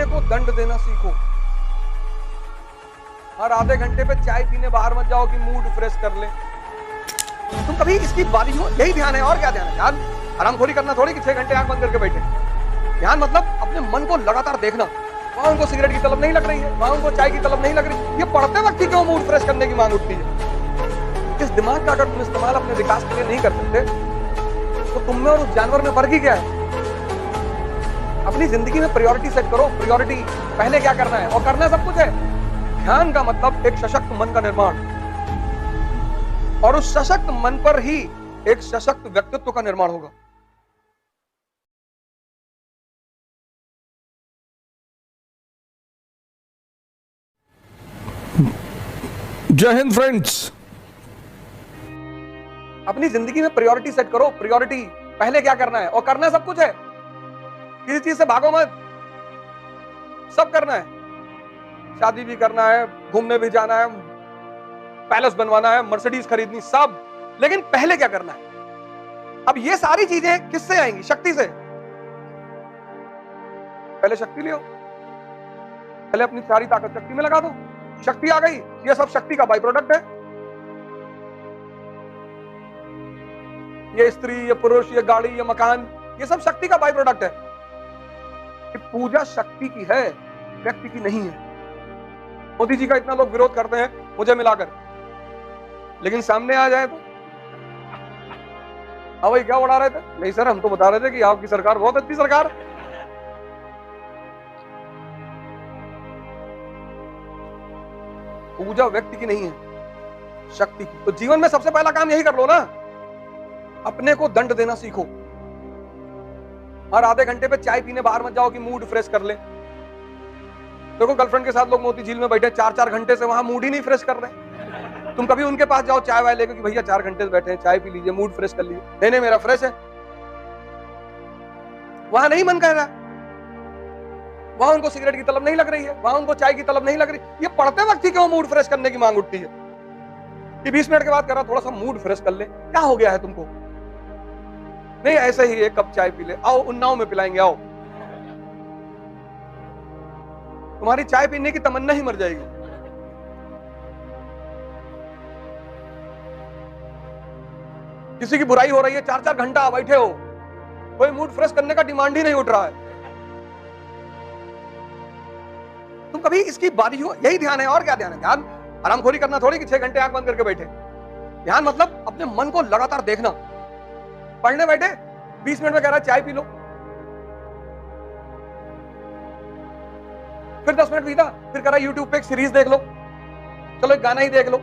अपने को दंड देना सीखो। हर आधे घंटे पे चाय पीने बाहर मत जाओ कि मूड फ्रेश कर ले। तुम कभी इसकी बारी हो, यही ध्यान है और क्या ध्यान है? ध्यान आरामखोरी करना थोड़ी कि 6 घंटे आंख बंद करके बैठे। ध्यान मतलब अपने मन को लगातार देखना। वहां उनको सिगरेट की तलब नहीं लग रही है, वहां उनको चाय की तलब नहीं लग रही, ये पढ़ते वक्त ही क्यों मूड फ्रेश करने की मांग उठती है? इस दिमाग का अगर तुम इस्तेमाल अपने विकास के लिए नहीं कर सकते तो तुम में और उस जानवर में फर्क ही क्या है? अपनी जिंदगी में प्रायोरिटी सेट करो। प्रायोरिटी पहले क्या करना है, और करना सब कुछ है। ध्यान का मतलब एक सशक्त मन का निर्माण, और उस सशक्त मन पर ही एक सशक्त व्यक्तित्व का निर्माण होगा। जय हिंद फ्रेंड्स। अपनी जिंदगी में प्रायोरिटी सेट करो। प्रायोरिटी पहले क्या करना है, और करना सब कुछ है। किसी चीज से भागो मत, सब करना है। शादी भी करना है, घूमने भी जाना है, पैलेस बनवाना है, मर्सिडीज खरीदनी, सब। लेकिन पहले क्या करना है? अब ये सारी चीजें किससे आएंगी? शक्ति से। पहले शक्ति लियो, पहले अपनी सारी ताकत शक्ति में लगा दो। शक्ति आ गई, ये सब शक्ति का बाई प्रोडक्ट है। ये स्त्री, ये पुरुष, ये गाड़ी, ये मकान, ये सब शक्ति का बाई प्रोडक्ट है। पूजा शक्ति की है, व्यक्ति की नहीं है। मोदी जी का इतना लोग विरोध करते हैं मुझे मिलाकर, लेकिन सामने आ जाए तो भाई क्या उड़ा रहे थे? नहीं सर, हम तो बता रहे थे कि आपकी सरकार बहुत अच्छी सरकार। पूजा व्यक्ति की नहीं है, शक्ति की। तो जीवन में सबसे पहला काम यही कर लो ना, अपने को दंड देना सीखो। हर आधे घंटे पे चाय पीने बाहर मत जाओ कि मूड फ्रेश कर ले। देखो गर्लफ्रेंड के साथ लोग मोती झील में बैठे 4-4 घंटे से, वहां मूड ही नहीं फ्रेश कर रहे। तुम कभी उनके पास जाओ चाय वाय लेकर कि भैया 4 घंटे से बैठे हैं, चाय पी लीजिए, मूड फ्रेश कर लीजिए। नहीं नहीं, मेरा फ्रेश है। वहां नहीं मन कह रहा, वहां उनको सिगरेट की तलब नहीं लग रही है, वहां उनको चाय की तलब नहीं लग रही। ये पढ़ते वक्त ही क्यों मूड फ्रेश करने की मांग उठती है कि 20 मिनट के बाद करा थोड़ा सा मूड फ्रेश कर ले? क्या हो गया है तुमको? नहीं, ऐसे ही एक कप चाय पी ले, आओ उन्नाव में पिलाएंगे, आओ। तुम्हारी चाय पीने की तमन्ना ही मर जाएगी। किसी की बुराई हो रही है, 4-4 घंटा बैठे हो, कोई मूड फ्रेश करने का डिमांड ही नहीं उठ रहा है। तुम कभी इसकी बारी हो, यही ध्यान है और क्या ध्यान है? ध्यान आरामखोरी करना थोड़ी कि 6 घंटे आंख बंद करके बैठे। ध्यान मतलब अपने मन को लगातार देखना। पढ़ने बैठे, 20 मिनट में कह रहा है चाय पी लो, फिर 10 मिनट बीता, फिर कह रहा है यूट्यूब पे एक सीरीज देख लो, चलो एक गाना ही देख लो।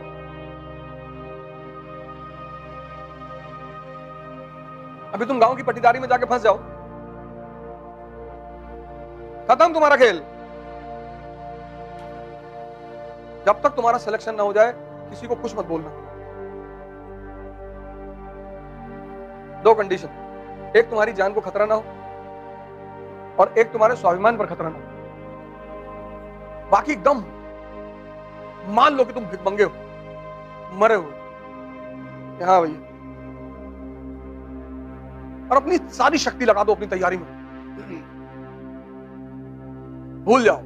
अभी तुम गांव की पट्टीदारी में जाके फंस जाओ, खत्म तुम्हारा खेल। जब तक तुम्हारा सिलेक्शन ना हो जाए किसी को कुछ मत बोलना। 2 कंडीशन, एक तुम्हारी जान को खतरा ना हो, और एक तुम्हारे स्वाभिमान पर खतरा ना हो। बाकी एकदम मान लो कि तुम भिखमंगे हो, मरे हो, हाँ भैया, और अपनी सारी शक्ति लगा दो अपनी तैयारी में। भूल जाओ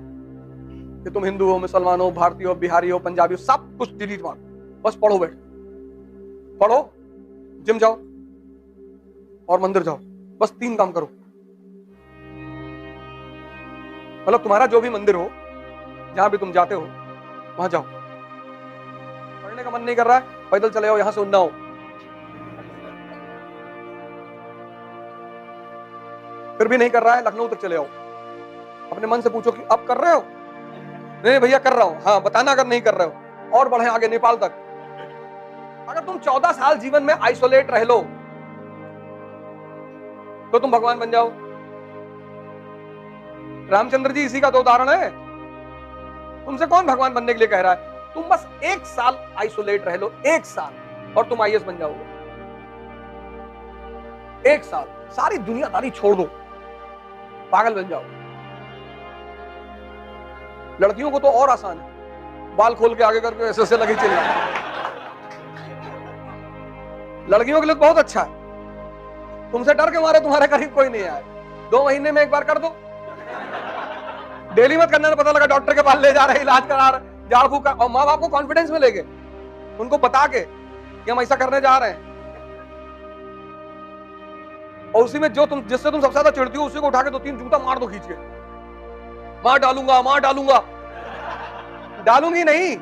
कि तुम हिंदू हो, मुसलमान हो, भारतीय हो, बिहारी हो, पंजाबी हो, सब कुछ डिलीट मारो। बस पढ़ो, बैठ पढ़ो, जिम जाओ और मंदिर जाओ। बस 3 काम करो। मतलब तुम्हारा जो भी मंदिर हो, जहां भी तुम जाते हो, वहां जाओ। पढ़ने का मन नहीं कर रहा है, पैदल चले आओ, यहां से उन्नाव। फिर भी नहीं कर रहा है, लखनऊ तक चले आओ। अपने मन से पूछो कि अब कर रहे हो? नहीं भैया कर रहा हूं। हाँ, बताना अगर नहीं कर रहे हो, और बढ़े आगे नेपाल तक। अगर तुम 14 साल जीवन में आइसोलेट रह लो तो तुम भगवान बन जाओ। रामचंद्र जी इसी का तो उदाहरण है। तुमसे कौन भगवान बनने के लिए कह रहा है? तुम बस 1 साल आइसोलेट रह लो, 1 साल, और तुम आईएएस बन जाओगे। 1 साल सारी दुनियादारी छोड़ दो, पागल बन जाओ। लड़कियों को तो और आसान है, बाल खोल के आगे करके ऐसे ऐसे लगे चलना। लड़कियों के लिए बहुत अच्छा है। तुमसे डर के मारे तुम्हारे करीब कोई नहीं आए। 2 महीने में एक बार कर दो, डेली मत करना, पता लगा डॉक्टर के पास ले जा रहे, इलाज करा रहे, झाड़ फूक, और माँ बाप को कॉन्फिडेंस में लेके उनको बता के कि हम ऐसा करने जा रहे हैं, और उसी में जो तुम जिससे तुम सबसे ज्यादा चिढ़ती हो उसी को उठा के 2-3 जूता मार दो खींच के, मार डालूंगा, मार डालूंगा। डालूंगी नहीं।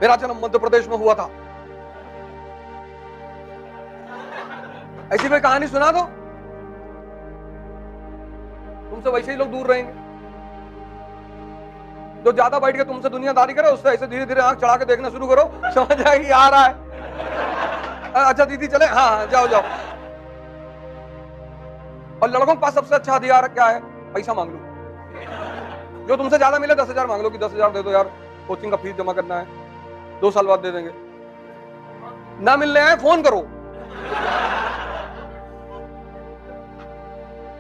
मेरा जन्म मध्य प्रदेश में हुआ था, ऐसी कोई कहानी सुना दो, तुमसे वैसे ही लोग दूर रहेंगे। जो ज्यादा बैठ के तुमसे दुनियादारी करे उससे ऐसे धीरे धीरे आंख चढ़ा के देखना शुरू करो, समझ आएगी आ रहा है। अच्छा दीदी चले, हाँ जाओ जाओ। और लड़कों के पास सबसे अच्छा हथियार क्या है? पैसा मांग लो। जो तुमसे ज्यादा मिले 10,000 मांग लो कि 10,000 दे दो यार, कोचिंग का फीस जमा करना है, 2 साल बाद दे देंगे। ना मिलने आए फोन करो,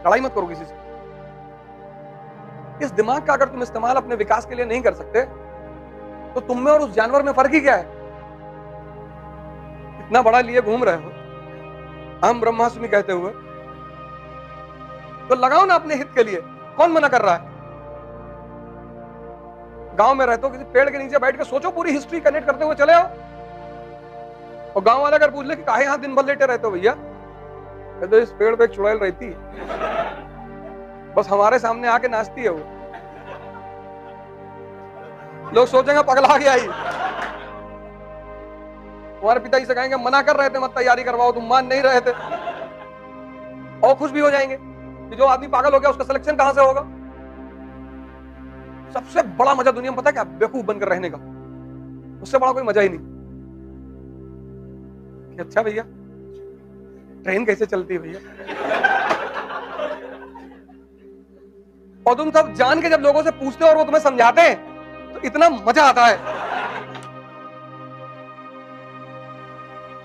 लड़ाई मत करो किसी से। इस दिमाग का अगर तुम इस्तेमाल अपने विकास के लिए नहीं कर सकते तो तुम में और उस जानवर में फर्क ही क्या है? इतना बड़ा लिए घूम रहे हो हम ब्रह्मास्मि कहते हुए, तो लगाओ ना अपने हित के लिए। कौन मना कर रहा है? गांव में रहते हो, किसी पेड़ के नीचे बैठ के सोचो, पूरी हिस्ट्री कनेक्ट करते हुए चले आओ। और गांव वाले अगर पूछ ले कि काहे यहां दिन भर लेटे रहते हो भैया, कहते इस पेड़ पे एक चुड़ैल रहती है, बस हमारे सामने आके नाचती है वो। लोग सोचेंगे पगला गया ही। तुम्हारे पिताजी से कहेंगे मना कर रहे थे मत तैयारी करवाओ, तुम मान नहीं रहे थे, और खुश भी हो जाएंगे कि जो आदमी पागल हो गया उसका सिलेक्शन कहां से होगा। सबसे बड़ा मजा दुनिया में पता है क्या? बेवकूफ बनकर रहने का। उससे बड़ा कोई मजा ही नहीं। अच्छा भैया ट्रेन कैसे चलती है भैया? और तुम सब जान के जब लोगों से पूछते हो और वो तुम्हें समझाते हैं तो इतना मजा आता है।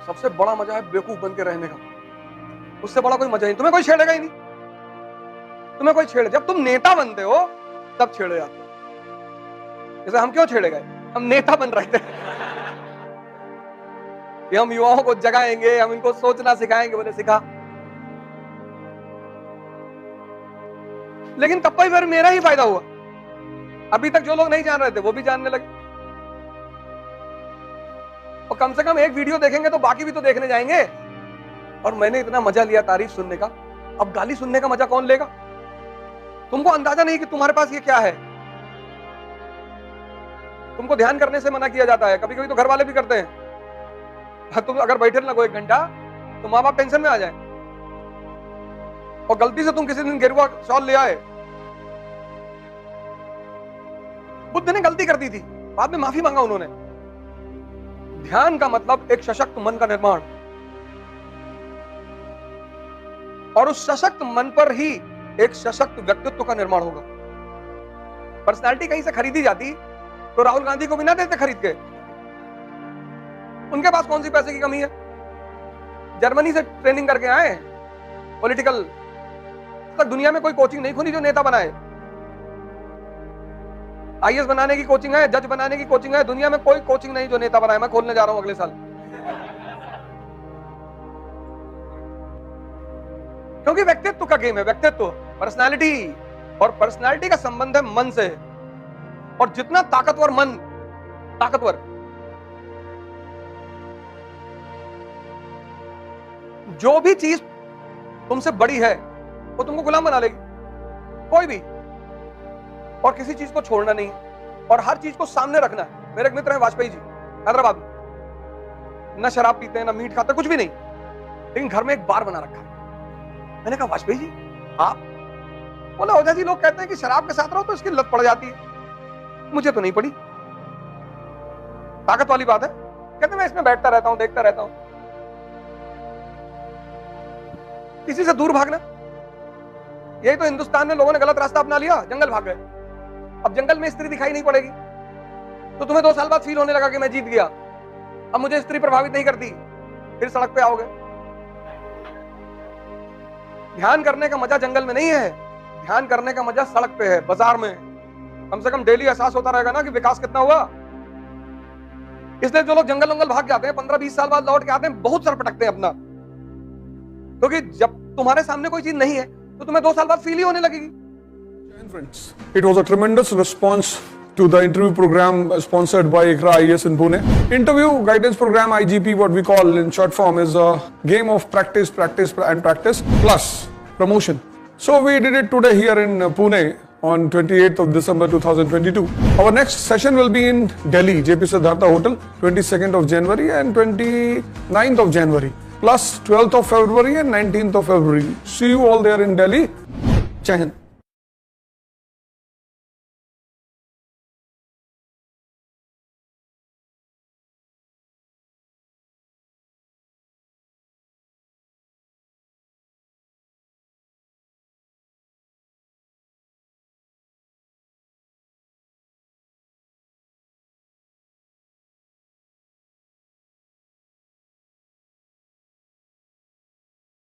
सबसे बड़ा मजा है बेवकूफ बन के रहने का। उससे बड़ा कोई मजा ही नहीं। तुम्हें कोई छेड़ेगा ही नहीं। तुम्हें कोई छेड़े, जब तुम नेता बनते हो तब छेड़े जाते हो। जैसे हम क्यों छेड़े गए? हम नेता बन रहे थे कि हम युवाओं को जगाएंगे, हम इनको सोचना सिखाएंगे। बोले सिखा, लेकिन तब पर मेरा ही फायदा हुआ। अभी तक जो लोग नहीं जान रहे थे वो भी जानने लगे, और कम से कम एक वीडियो देखेंगे तो बाकी भी तो देखने जाएंगे। और मैंने इतना मजा लिया तारीफ सुनने का, अब गाली सुनने का मजा कौन लेगा? तुमको अंदाजा नहीं कि तुम्हारे पास ये क्या है। तुमको ध्यान करने से मना किया जाता है, कभी कभी तो घर वाले भी करते हैं। तुम अगर बैठे लगो 1 घंटा तो माँ बाप टेंशन में आ जाए। और गलती से तुम किसी दिन गेरुआ शॉल ले आए, बुद्ध ने गलती कर दी थी, बाद में माफी मांगा उन्होंने। ध्यान का मतलब एक सशक्त मन का निर्माण, और उस सशक्त मन पर ही एक सशक्त व्यक्तित्व का निर्माण होगा। पर्सनालिटी कहीं से खरीदी जाती तो राहुल गांधी को भी ना देते खरीद के। उनके पास कौन सी पैसे की कमी है? जर्मनी से ट्रेनिंग करके आए पॉलिटिकल। तक दुनिया में कोई कोचिंग नहीं खुली जो नेता बनाए। आईएएस बनाने की कोचिंग है, जज बनाने की कोचिंग है, दुनिया में कोई कोचिंग नहीं जो नेता बनाए। मैं खोलने जा रहा हूं अगले साल, क्योंकि व्यक्तित्व का गेम है। व्यक्तित्व, पर्सनालिटी, और पर्सनालिटी का संबंध है मन से। और जितना ताकतवर मन, ताकतवर, जो भी चीज तुमसे बड़ी है वो तुमको गुलाम बना लेगी, कोई भी। और किसी चीज को छोड़ना नहीं, और हर चीज को सामने रखना है। मेरे एक मित्र हैं वाजपेयी जी, हैदराबाद में, ना शराब पीते हैं ना मीट खाते, कुछ भी नहीं, लेकिन घर में एक बार बना रखा है। मैंने कहा वाजपेयी जी आप? बोला ओझा जी लोग कहते हैं कि शराब के साथ रहो तो इसकी लत पड़ जाती है, मुझे तो नहीं पड़ी। ताकत वाली बात है। कहते मैं इसमें बैठता रहता हूं, देखता रहता हूं। किसी से दूर भागना, यही तो हिंदुस्तान में लोगों ने गलत रास्ता अपना लिया, जंगल भाग गए। अब जंगल में स्त्री दिखाई नहीं पड़ेगी तो तुम्हें 2 साल बाद फील होने लगा कि मैं जीत गया, अब मुझे स्त्री प्रभावित नहीं करती, फिर सड़क पे आओगे। ध्यान करने का मजा जंगल में नहीं है, ध्यान करने का मजा सड़क पे है, बाजार में। कम से कम डेली एहसास होता रहेगा ना कि विकास कितना हुआ। इसलिए जो लोग जंगल वंगल भाग जाते हैं 15-20 साल बाद लौट के आते हैं, बहुत सर पटकते हैं अपना, क्योंकि जब तुम्हारे सामने कोई चीज नहीं है तो तुम्हें 2 साल बाद फील ही होने लगेगी। Friends, it was a tremendous response to the interview program sponsored by ICRA IAS in Pune. Interview guidance program IGP, what we call in short form, is a game of practice plus promotion. So we did it today here in Pune on 28th of December 2022. Our next session will be in Delhi, JP Siddhartha Hotel, 22nd of January and 29th of January, plus 12th of February and 19th of February. See you all there in Delhi. Jai Hind.